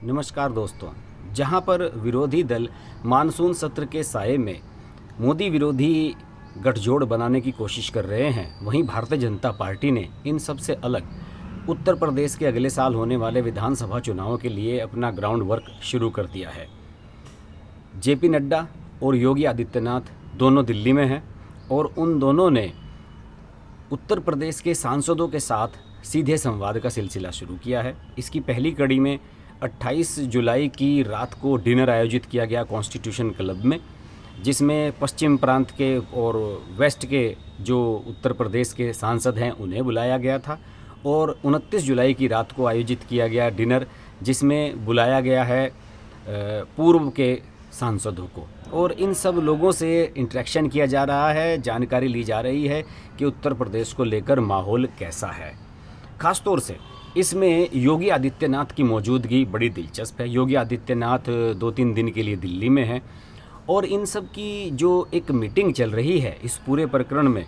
नमस्कार दोस्तों। जहां पर विरोधी दल मानसून सत्र के साये में मोदी विरोधी गठजोड़ बनाने की कोशिश कर रहे हैं, वहीं भारतीय जनता पार्टी ने इन सब से अलग उत्तर प्रदेश के अगले साल होने वाले विधानसभा चुनावों के लिए अपना ग्राउंड वर्क शुरू कर दिया है। जेपी नड्डा और योगी आदित्यनाथ दोनों दिल्ली में हैं और उन दोनों ने उत्तर प्रदेश के सांसदों के साथ सीधे संवाद का सिलसिला शुरू किया है। इसकी पहली कड़ी में 28 जुलाई की रात को डिनर आयोजित किया गया कॉन्स्टिट्यूशन क्लब में, जिसमें पश्चिम प्रांत के और वेस्ट के जो उत्तर प्रदेश के सांसद हैं उन्हें बुलाया गया था। और 29 जुलाई की रात को आयोजित किया गया डिनर, जिसमें बुलाया गया है पूर्व के सांसदों को, और इन सब लोगों से इंटरेक्शन किया जा रहा है, जानकारी ली जा रही है कि उत्तर प्रदेश को लेकर माहौल कैसा है। ख़ास तौर से इसमें योगी आदित्यनाथ की मौजूदगी बड़ी दिलचस्प है। योगी आदित्यनाथ 2-3 दिन के लिए दिल्ली में हैं और इन सब की जो एक मीटिंग चल रही है इस पूरे प्रकरण में,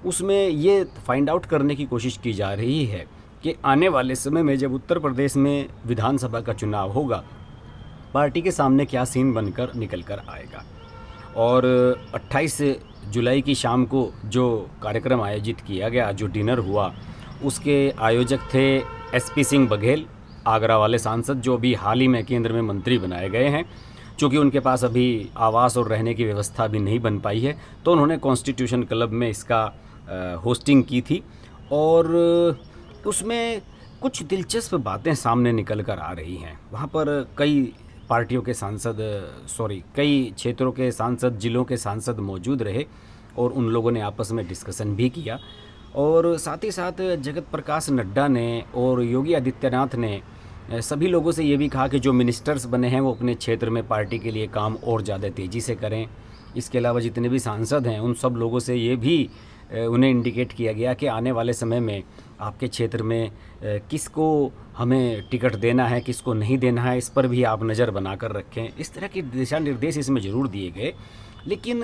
उसमें ये फाइंड आउट करने की कोशिश की जा रही है कि आने वाले समय में जब उत्तर प्रदेश में विधानसभा का चुनाव होगा, पार्टी के सामने क्या सीन बनकर निकल कर आएगा। और 28 जुलाई की शाम को जो कार्यक्रम आयोजित किया गया, जो डिनर हुआ, उसके आयोजक थे एसपी सिंह बघेल, आगरा वाले सांसद, जो अभी हाल ही में केंद्र में मंत्री बनाए गए हैं। चूँकि उनके पास अभी आवास और रहने की व्यवस्था भी नहीं बन पाई है, तो उन्होंने कॉन्स्टिट्यूशन क्लब में इसका होस्टिंग की थी और उसमें कुछ दिलचस्प बातें सामने निकल कर आ रही हैं। वहाँ पर कई पार्टियों के सांसद कई क्षेत्रों के सांसद, जिलों के सांसद मौजूद रहे और उन लोगों ने आपस में डिस्कशन भी किया। और साथ ही साथ जगत प्रकाश नड्डा ने और योगी आदित्यनाथ ने सभी लोगों से ये भी कहा कि जो मिनिस्टर्स बने हैं वो अपने क्षेत्र में पार्टी के लिए काम और ज़्यादा तेज़ी से करें। इसके अलावा जितने भी सांसद हैं उन सब लोगों से ये भी उन्हें इंडिकेट किया गया कि आने वाले समय में आपके क्षेत्र में किसको हमें टिकट देना है, किसको नहीं देना है, इस पर भी आप नज़र बना कर रखें। इस तरह के दिशा निर्देश इसमें ज़रूर दिए गए, लेकिन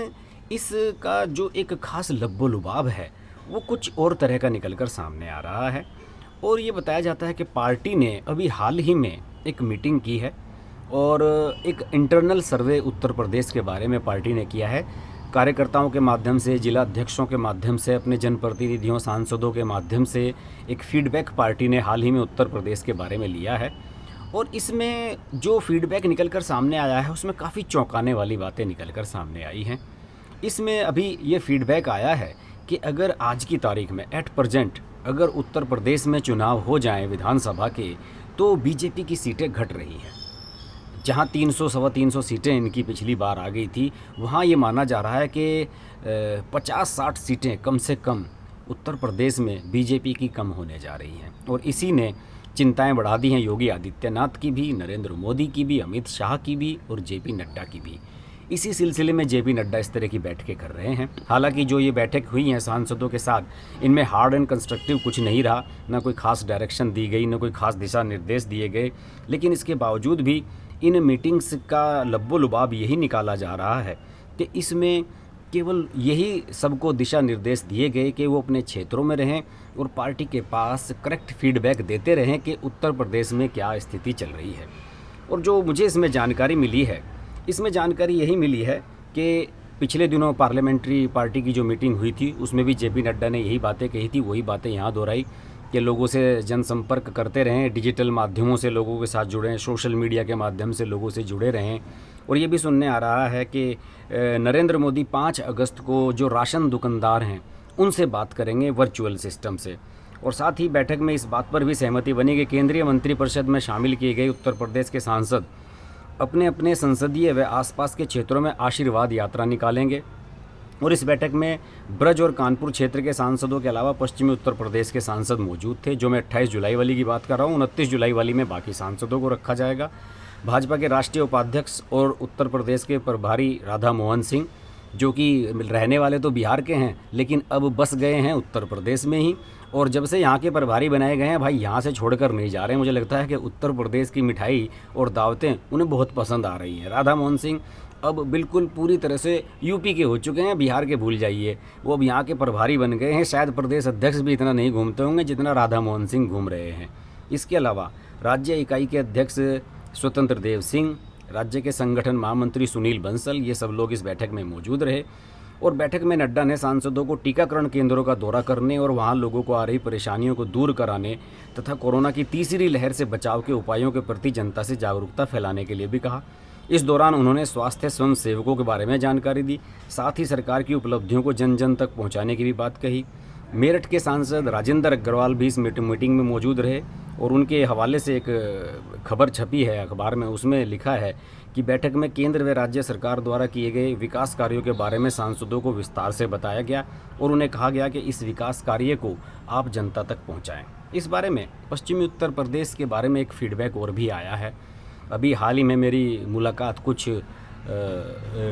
इसका जो एक ख़ास लब्बो-लुबाब है वो कुछ और तरह का निकल कर सामने आ रहा है। और ये बताया जाता है कि पार्टी ने अभी हाल ही में एक मीटिंग की है और एक इंटरनल सर्वे उत्तर प्रदेश के बारे में पार्टी ने किया है। कार्यकर्ताओं के माध्यम से, जिला अध्यक्षों के माध्यम से, अपने जनप्रतिनिधियों, सांसदों के माध्यम से एक फीडबैक पार्टी ने हाल ही में उत्तर प्रदेश के बारे में लिया है। और इसमें जो फीडबैक निकल कर सामने आया है उसमें काफ़ी चौंकाने वाली बातें निकल कर सामने आई हैं। इसमें अभी ये फीडबैक आया है कि अगर आज की तारीख में एट प्रेजेंट अगर उत्तर प्रदेश में चुनाव हो जाएं विधानसभा के, तो बीजेपी की सीटें घट रही हैं। जहां 300 सवा 300 सीटें इनकी पिछली बार आ गई थी, वहां ये माना जा रहा है कि 50-60 सीटें कम से कम उत्तर प्रदेश में बीजेपी की कम होने जा रही हैं। और इसी ने चिंताएं बढ़ा दी हैं योगी आदित्यनाथ की भी, नरेंद्र मोदी की भी, अमित शाह की भी और जेपी नड्डा की भी। इसी सिलसिले में जेपी नड्डा इस तरह की बैठकें कर रहे हैं। हालांकि जो ये बैठक हुई हैं सांसदों के साथ, इनमें हार्ड एंड कंस्ट्रक्टिव कुछ नहीं रहा, ना कोई खास डायरेक्शन दी गई, ना कोई खास दिशा निर्देश दिए गए। लेकिन इसके बावजूद भी इन मीटिंग्स का लब्बो लुबाब यही निकाला जा रहा है कि इसमें केवल यही सबको दिशा निर्देश दिए गए कि वो अपने क्षेत्रों में रहें और पार्टी के पास करेक्ट फीडबैक देते रहें कि उत्तर प्रदेश में क्या स्थिति चल रही है। और जो मुझे इसमें जानकारी मिली है, इसमें जानकारी यही मिली है कि पिछले दिनों पार्लियामेंट्री पार्टी की जो मीटिंग हुई थी उसमें भी जेपी नड्डा ने यही बातें कही थी, वही बातें यहाँ दोहराई कि लोगों से जनसंपर्क करते रहें, डिजिटल माध्यमों से लोगों के साथ जुड़ें, सोशल मीडिया के माध्यम से लोगों से जुड़े रहें। और ये भी सुनने आ रहा है कि नरेंद्र मोदी 5 अगस्त को जो राशन दुकानदार हैं उनसे बात करेंगे वर्चुअल सिस्टम से। और साथ ही बैठक में इस बात पर भी सहमति बनी कि केंद्रीय मंत्रिपरिषद में शामिल किए गए उत्तर प्रदेश के सांसद अपने अपने संसदीय व आसपास के क्षेत्रों में आशीर्वाद यात्रा निकालेंगे। और इस बैठक में ब्रज और कानपुर क्षेत्र के सांसदों के अलावा पश्चिमी उत्तर प्रदेश के सांसद मौजूद थे। जो मैं 28 जुलाई वाली की बात कर रहा हूँ, 29 जुलाई वाली में बाकी सांसदों को रखा जाएगा। भाजपा के राष्ट्रीय उपाध्यक्ष और उत्तर प्रदेश के प्रभारी राधा मोहन सिंह, जो कि रहने वाले तो बिहार के हैं लेकिन अब बस गए हैं उत्तर प्रदेश में ही, और जब से यहाँ के प्रभारी बनाए गए हैं भाई यहाँ से छोड़कर नहीं जा रहे हैं। मुझे लगता है कि उत्तर प्रदेश की मिठाई और दावतें उन्हें बहुत पसंद आ रही हैं। राधा मोहन सिंह अब बिल्कुल पूरी तरह से यूपी के हो चुके हैं, बिहार के भूल जाइए, वो अब यहाँ के प्रभारी बन गए हैं। शायद प्रदेश अध्यक्ष भी इतना नहीं घूमते होंगे जितना राधा मोहन सिंह घूम रहे हैं। इसके अलावा राज्य इकाई के अध्यक्ष स्वतंत्र देव सिंह, राज्य के संगठन महामंत्री सुनील बंसल, ये सब लोग इस बैठक में मौजूद रहे। और बैठक में नड्डा ने सांसदों को टीकाकरण केंद्रों का दौरा करने और वहां लोगों को आ रही परेशानियों को दूर कराने तथा कोरोना की तीसरी लहर से बचाव के उपायों के प्रति जनता से जागरूकता फैलाने के लिए भी कहा। इस दौरान उन्होंने स्वास्थ्य स्वयं सेवकों के बारे में जानकारी दी, साथ ही सरकार की उपलब्धियों को जन जन तक पहुंचाने की भी बात कही। मेरठ के सांसद राजेंद्र अग्रवाल भी इस मीटिंग में मौजूद रहे और उनके हवाले से एक खबर छपी है अखबार में। उसमें लिखा है कि बैठक में केंद्र व राज्य सरकार द्वारा किए गए विकास कार्यों के बारे में सांसदों को विस्तार से बताया गया और उन्हें कहा गया कि इस विकास कार्य को आप जनता तक पहुंचाएं। इस बारे में पश्चिमी उत्तर प्रदेश के बारे में एक फीडबैक और भी आया है। अभी हाल ही में मेरी मुलाकात कुछ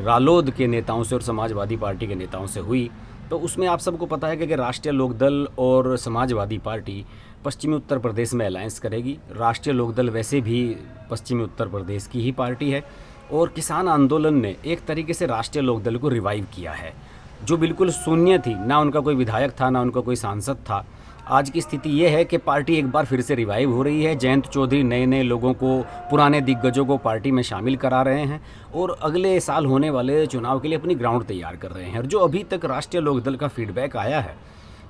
रालोद के नेताओं से और समाजवादी पार्टी के नेताओं से हुई, तो उसमें आप सबको पता है कि राष्ट्रीय लोकदल और समाजवादी पार्टी पश्चिमी उत्तर प्रदेश में अलायंस करेगी। राष्ट्रीय लोकदल वैसे भी पश्चिमी उत्तर प्रदेश की ही पार्टी है और किसान आंदोलन ने एक तरीके से राष्ट्रीय लोकदल को रिवाइव किया है, जो बिल्कुल शून्य थी, ना उनका कोई विधायक था ना उनका कोई सांसद था। आज की स्थिति ये है कि पार्टी एक बार फिर से रिवाइव हो रही है। जयंत चौधरी नए नए लोगों को, पुराने दिग्गजों को पार्टी में शामिल करा रहे हैं और अगले साल होने वाले चुनाव के लिए अपनी ग्राउंड तैयार कर रहे हैं। और जो अभी तक राष्ट्रीय लोकदल का फीडबैक आया है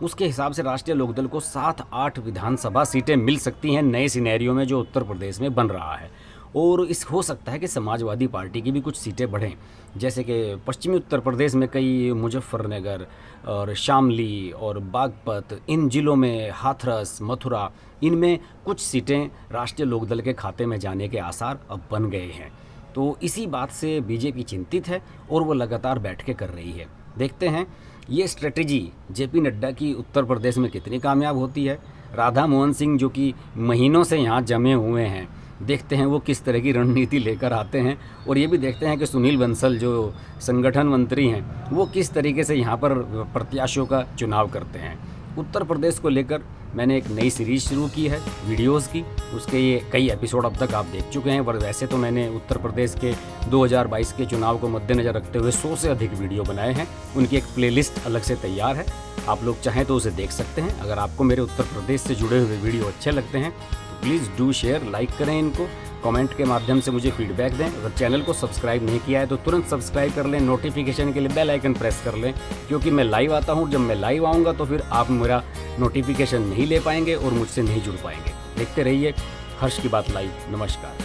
उसके हिसाब से राष्ट्रीय लोकदल को 7-8 विधानसभा सीटें मिल सकती हैं नए सिनेरियो में जो उत्तर प्रदेश में बन रहा है। और इस हो सकता है कि समाजवादी पार्टी की भी कुछ सीटें बढ़ें, जैसे कि पश्चिमी उत्तर प्रदेश में कई मुजफ्फरनगर और शामली और बागपत, इन जिलों में हाथरस, मथुरा, इनमें कुछ सीटें राष्ट्रीय लोकदल के खाते में जाने के आसार अब बन गए हैं। तो इसी बात से बीजेपी चिंतित है और वो लगातार बैठकें कर रही है। देखते हैं ये स्ट्रेटजी जेपी नड्डा की उत्तर प्रदेश में कितनी कामयाब होती है। राधा मोहन सिंह जो कि महीनों से यहाँ जमे हुए हैं, देखते हैं वो किस तरह की रणनीति लेकर आते हैं। और ये भी देखते हैं कि सुनील बंसल जो संगठन मंत्री हैं वो किस तरीके से यहाँ पर प्रत्याशियों का चुनाव करते हैं। उत्तर प्रदेश को लेकर मैंने एक नई सीरीज़ शुरू की है वीडियोस की, उसके ये कई एपिसोड अब तक आप देख चुके हैं। पर वैसे तो मैंने उत्तर प्रदेश के 2022 के चुनाव को मद्देनज़र रखते हुए 100 से अधिक वीडियो बनाए हैं। उनकी एक प्लेलिस्ट अलग से तैयार है, आप लोग चाहें तो उसे देख सकते हैं। अगर आपको मेरे उत्तर प्रदेश से जुड़े हुए वीडियो अच्छे लगते हैं तो प्लीज़ डू शेयर, लाइक करें इनको, कमेंट के माध्यम से मुझे फीडबैक दें। अगर चैनल को सब्सक्राइब नहीं किया है तो तुरंत सब्सक्राइब कर लें, नोटिफिकेशन के लिए बेल आइकन प्रेस कर लें, क्योंकि मैं लाइव आता हूँ। जब मैं लाइव आऊँगा तो फिर आप मेरा नोटिफिकेशन नहीं ले पाएंगे और मुझसे नहीं जुड़ पाएंगे। देखते रहिए हर्ष की बात लाइव। नमस्कार।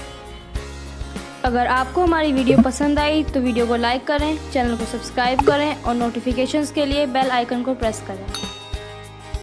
अगर आपको हमारी वीडियो पसंद आई तो वीडियो को लाइक करें, चैनल को सब्सक्राइब करें और नोटिफिकेशंस के लिए बेल आइकन को प्रेस करें।